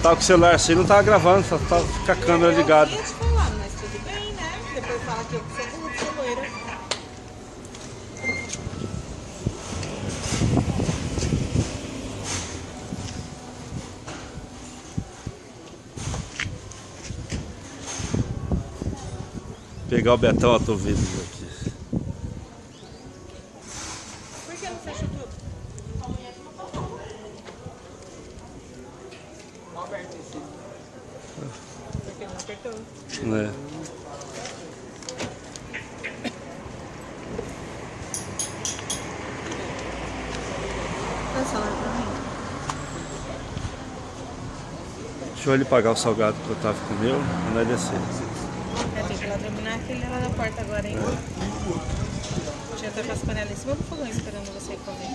tava com o celular assim, não tava gravando, só tava com a câmera ligada. Eu ia te falar, mas tudo bem, né? Depois fala que eu sou burro, sou loira. Pegar o Betão, eu tô vendo aqui. Por que não fechou tudo? Alberto, esse. Porque não apertou. É. Dá o celular pra mim. Deixa eu ele pagar o salgado que o Otávio comeu e nós descer. Tem que ir lá terminar aquele lá na porta agora, hein? Já tá com as panelas em cima do fogão esperando você comer.